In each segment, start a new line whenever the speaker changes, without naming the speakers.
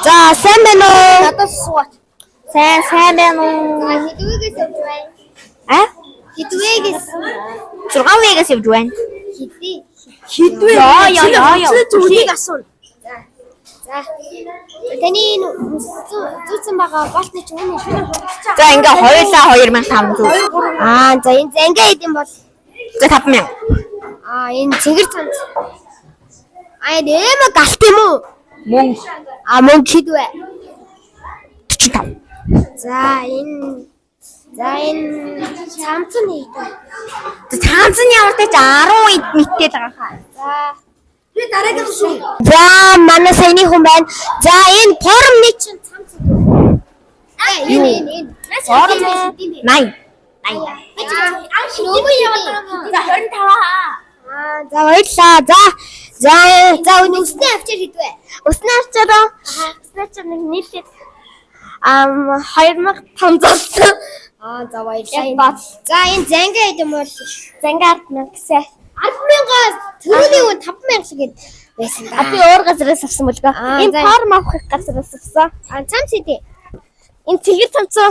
За сайн байна уу?
Надад суугач.
Сайн байна уу?
Хідвэгээс явж байна.
А?
Хідвэгээс.
6-ээс явж байна.
Хідвээ.
Хідвээ. Яа.
Үнийг асууна. За. Таны зүцэн байгаа болтны чи үнэ шүү.
За ингээ хоёулаа 2500.
За энэ зангаа хэдин бол?
За 5000.
Энэ цэгэр цанд. Нэмэ галт юм уу?
Мөнгө
Мөнгө хідвэ.
45.
За энэ цамц нь хэдэн?
Цаанцны ямартай 10 мэттэй байгаа хаа.
За.
Би дараагийн шүү.
За манай саяны хүн байна. За энэ форумны чинь цамц хэдэн? Энэ.
Форум 8.
Нөгөө яваад
За 25.
За баярлаа. За өснөө авчир хэдвэ?
Өснөө авчираа. Өснөө чи нийлээд 2500.
За баярлаа. За энэ зангаа хэдэн бол?
Зангаа 10,000 гэсэн.
10,000-аас төрөний үн 5,000 шиг байсан.
Би өөр газраас авсан болго. Энэ форум авах газраас авсан.
Цамц хэдий?
Энэ цэгэр цамцаа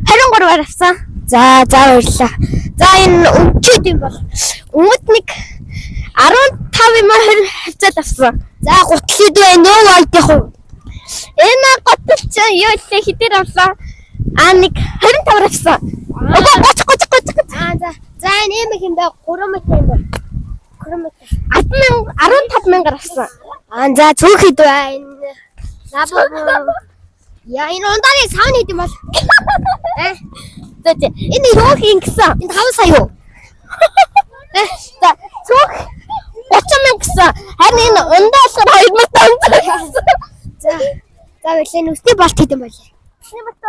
23-аар авсан.
За баярлаа. За энэ өвчүүд юм бол
Өмд нэг 15 юм хавцаад авсан.
за гутлууд байна уу айдих уу?
Энэ готл чи юу илээ хитэр авлаа. Нэг 25-аар авсан. Ого 30.
За энэ юм юм бай 3 метр юм бай. 3 метр.
15,000-аар авсан.
За цөөх хэд вэ? Энэ энэ унданы саун хэд юм бол?
За энэ юу хийгсэн?
Энэ 5 сая юу?
За цөөх 30,000 гэсэн. Харин энэ ундаас 2,500 гэсэн.
За баярлаа. Нүсний болт хэд юм бол?
Нүсний болт.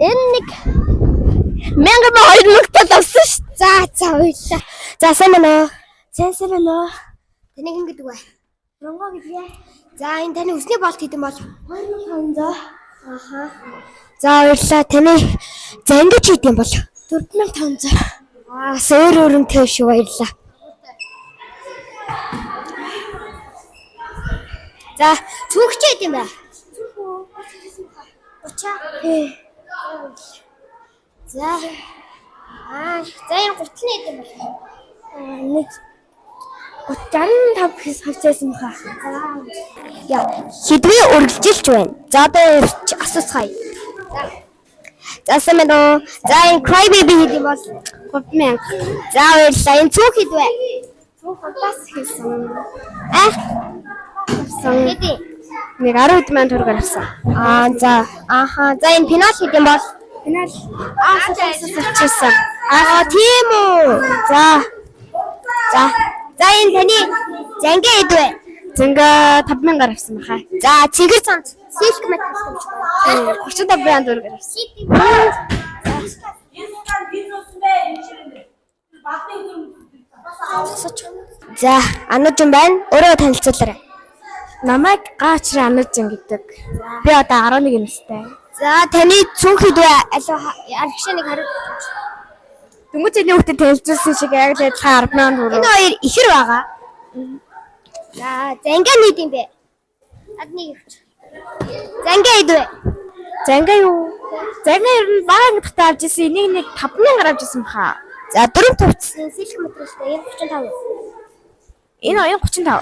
Энэ нэг 1,200 авсан ш.
За баярлаа. За сайн байна уу? Таны хэн гэдэг вэ?
Ронго гэдгээ.
За энэ таны өсний болт хэд юм бол?
2,500.
За баярлаа. Таны зангиж хэд юм бол?
4,500.
Өөрөөрөнтэй шүү баярлаа. За цүнхч хэд юм бэ? 30. За энэ гутал нь хэд юм бол?
Нэг 65 гэс хавцаасан баха.
Хэдвээ үргэлжилж байна. За одоо асууцгаая. За сайн байна уу? За энэ cry baby хэд юм бол?
3,000.
За баярлалаа. Энэ цүнх хэд вэ?
Цүнх удаас хийсэн.
Хэдий?
Нэг 10,000 төгрөгөөр авсан.
За энэ пенал хэд юм бол?
Пенал
авчихсан. Тийм үү. За энэ таны зангаа хэд вэ?
Зангаа 5,000-аар авсан баха.
За цэгэр цамц сэлк мэт авсан шүү.
35,000 төгрөгөөр авсан.
За анууч юм байна. Өөрөө танилцуулаарай.
Намайг Гаачрын Анужин гэдэг. Би одоо 11 настай.
За таны цүнх хэд вэ? Аргишаныг хариу.
Дөнгөжний хүүхдэд танилцуулсан шиг яг л адилхан 10,000 төгрөг.
Энэ хоёр ихэр байгаа. За зангаа нийт юм бэ? Адныг ихч. Зангаа хэд вэ?
Зангаа юу? Зангаа ер нь бага ангидтай авч ирсэн. Энийг нэг 5,000-аар авч ирсэн баха.
За 4 төвцсөн сэлк метртэй 35.
Энэ 35.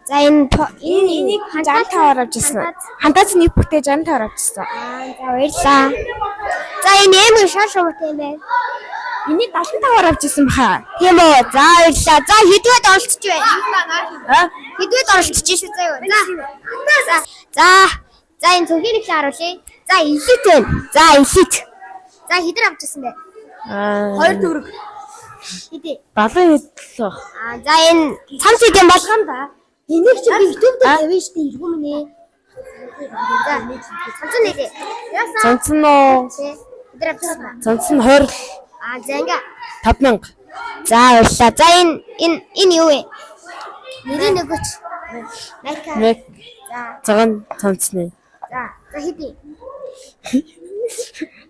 За энэ
энийг 65-аар авч ирсэн. Хандаач нэг бүхтэй 65-аар авч ирсэн.
За баярлаа. За энэ юм шал шуутай юм байна.
Энийг 75-аар авч ирсэн баха.
Тийм үү. За баярлаа. За хэдвэд оролцож байна? Хэдвэд оролцож шүү заяа. За энэ цогцыг л харуулъя. За элит байна. За элит. За хэдэр авч ирсэн бэ? 2 төгрөг. Хэдий?
70 хэд л.
За энэ цамц хэд юм болгоно да? Энийг чи би YouTube дээр тавина шүү дээ эргүү минь. За цамц нь нэ.
Цамц нь уу?
Хэдэр авч ирсэн бэ?
Цамц нь 20.
За ингээ
5,000.
За баярлаа. За энэ юу вэ? Нэрийн нөгөөч. Найка. За
цагаан цамцны.
За хэдий?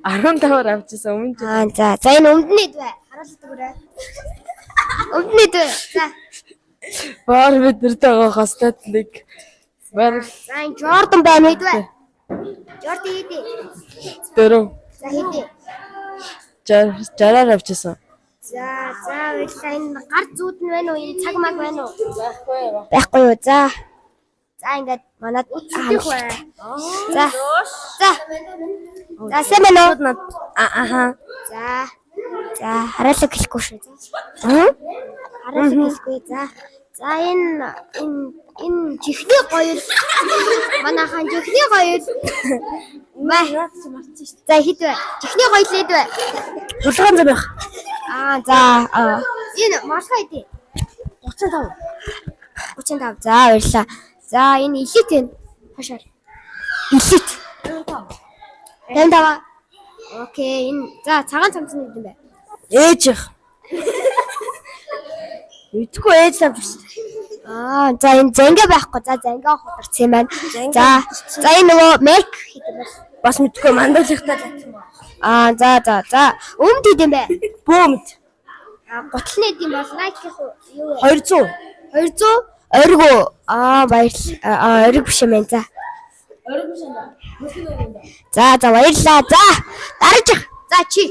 15-аар авч ирсэн өмнө.
За энэ өмднэд вэ? Харуулдаг үрээ. Өмднэд вэ? За
Баар бидэртэй байгаа хостод нэг барил
За энэ Jordan байна хэдвэ? Jordan хийдэ.
дөрөв
За хийдэ.
жараар авчихсан.
За баярлалаа. Энэ гар зүүд нь байна уу? Энэ цаг маг байна уу?
Байхгүй юу?
Байхгүй юу. За ингээд манад үтсэх бай. За. За сэмэн үү? Аха. За хараалаг хэлэхгүй шүү. Хараалаг хэлэхгүй. За энэ чихний гоёл. Манайхан чихний гоёл. За хэд вэ? Чихний гоёл хэд вэ?
Хулгайн зам байх.
За энэ малгай хэдий? 35. 35. За баярлаа. За энэ илит вэ? Хашаар. Илит. 55. Окей. Энэ за цагаан цамцны хэдэн бэ?
Ээж их. Мэдгүй ээж авч ирсэн.
За энэ зэнгэ байхгүй. За зэнгэ хударсан юм байна. За энэ нөгөө мек хэдэн бэ?
Бас мэдгүй мандалихтаа татсан ба.
За. Өмд хэдэн бэ?
Бөөмд.
Готлны хэдэн бол лайк юу вэ?
200.
200? Оргоо. Баярлалаа. Ориг биш юм байна. За.
Ориг биш юм.
За баярлалаа. За дараачих. За чи.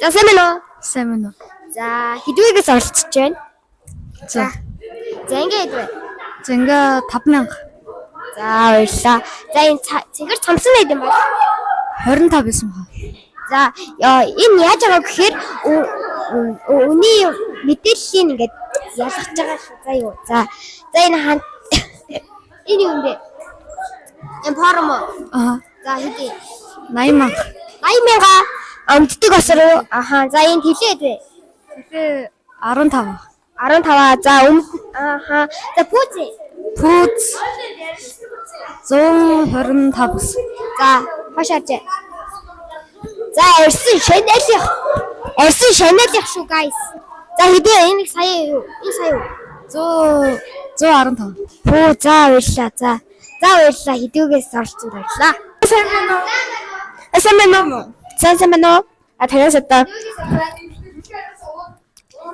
За сайн уу? За хэдвэгээс оролцож байна? За ингээ хэдвэ?
Зэнгэ 5000.
За баярлалаа. За энэ цэгэр цамсан хэдэн бол?
25 байсан хаа.
За энэ яаж байгаа гэхээр үний мэдээллийг ингээд ялгаж байгаа шүү. За юу. За энэ энэ юм бэ? Энэ форум уу? За хэдий?
80000.
80,000 амтдаг осор юу? За энэ төлөө хэдвэ?
Тэгээ 15.
15. За За пүүц
125.
За хашаач. За эрсэн шанелих шүү guys. За хэдий энэ сая юу? Энэ сая юу?
115.
За баярлалаа. За баярлалаа. Хэдийгээс оролцсон баярлалаа. Сайн байна уу? Танаас одоо.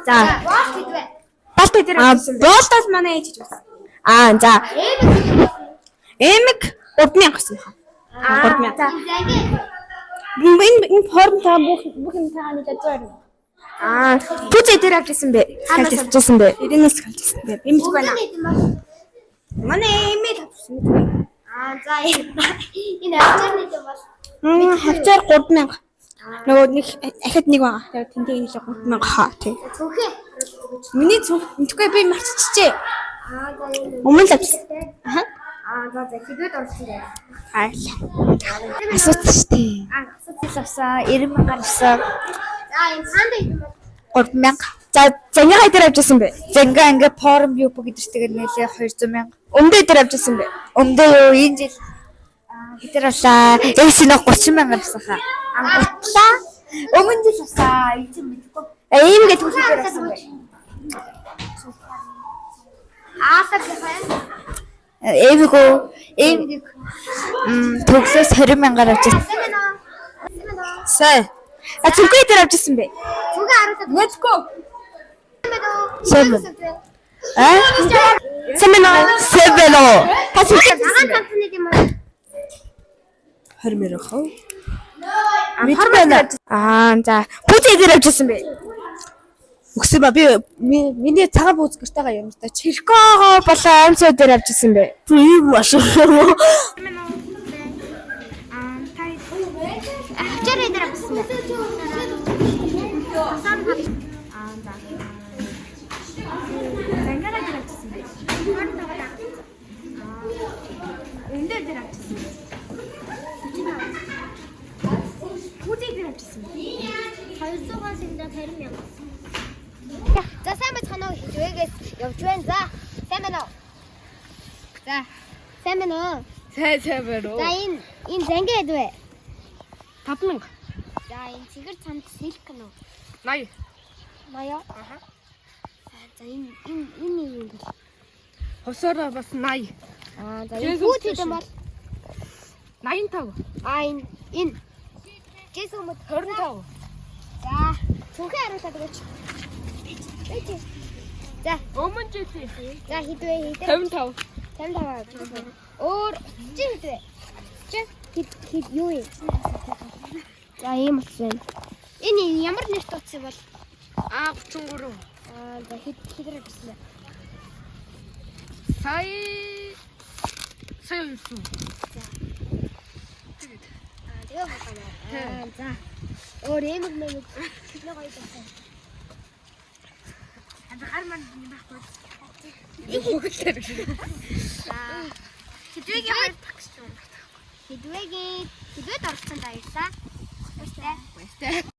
За. Балт дээр болтос манай ээж гэж байна. За.
Эмэг 3000 гэсэн хаа. 3000.
За.
Энэ форм та бүх юм тааны дэвэр.
Пүүцээ дээр авчихсан бэ?
Халжсэн бэ? Эднээс халжсэн бэ? Би мэдгүй байна.
Манай эмээ авчихсан мэдгүй. За энэ авчирны дэв бол.
Хавчаар 3000. Нөгөө нэг ахад нэг байгаа. Тэгээ тэнтэй нэг 3000 хаа тий.
Цүнхээ.
Миний зүг мэдгүй би марччихжээ.
За энэ.
Өмнө л авчихсан.
За хэдвэд орсон бэ?
Асууц штий.
Асууц авсан 90,000 авсан. За энэ цаанда хэдэн бэ?
3000. За зэнгээ хайдаар авчихсан бэ?
Зэнгэ ингээ форум юу гэдэг тэгээд нэлээ 200,000.
Өмдөө дээр авчихсан бэ?
Өмдөө юу энэ жил хитэр авлаа. Эсийн 30,000 авсан хаа.
Амтлаа.
Өмнө жил авсан. Энэ чинь мэдгүй.
Ийм гэж хүлээхээр авсан бэ?
Эвгүй төглөөс 20,000 авчихсан.
Сайн. Цүнхээ дээр авчихсан бэ?
Зүгээ харуулдаг.
Мэдгүй.
Сэмэн.
Сэмэн.
Цагаан цамцны юм уу?
20,000 хаа. Мэдгүй байна. За. Пүүцээ дээр авчихсан бэ? Өгсөн ба би миний цагаан бууз гэртэйгээ юм та Чиркого болоо амцоо дээр авчихсан бэ. Би маш юм.
Хачаараа дээр авсан бэ? Зангаараа дээр авсан бэ? Өндөр дээр авсан. Пүүцээ дээр авсан. 200-аас энэ 20,000. За сайн бацхан уу хэвэгээс явж байна. За сайн байна уу? За сайн байна уу?
Сайн байна уу?
За энэ зангид вэ?
5,000.
За энэ цэгэр цамд силкэн үү?
80.
80. За энэ юм бэ?
Хосороо бас 80.
За энэ пүүц хэдэн бол?
85.
Энэ Жэс хүмүүс
25.
За цүнхээ харуулдаг гэж. За.
Өмнө жилийн
За хідвэ хідэ.
55.
55. Өөр чи хідвэ. Чи хід юу юм? За ийм болсон. Энэ ямар нэрт утсан бол?
А33.
За хідрээ гэсэн.
Сая юусэн.
Тэгээ байна. За. Өөр ийм нэг хіднэ гоё байсан.
Хар манд юм байхгүй.
За. Хідвэгийн хоёр багш юм. Хідвэд орсон баярлаа. Баяртай.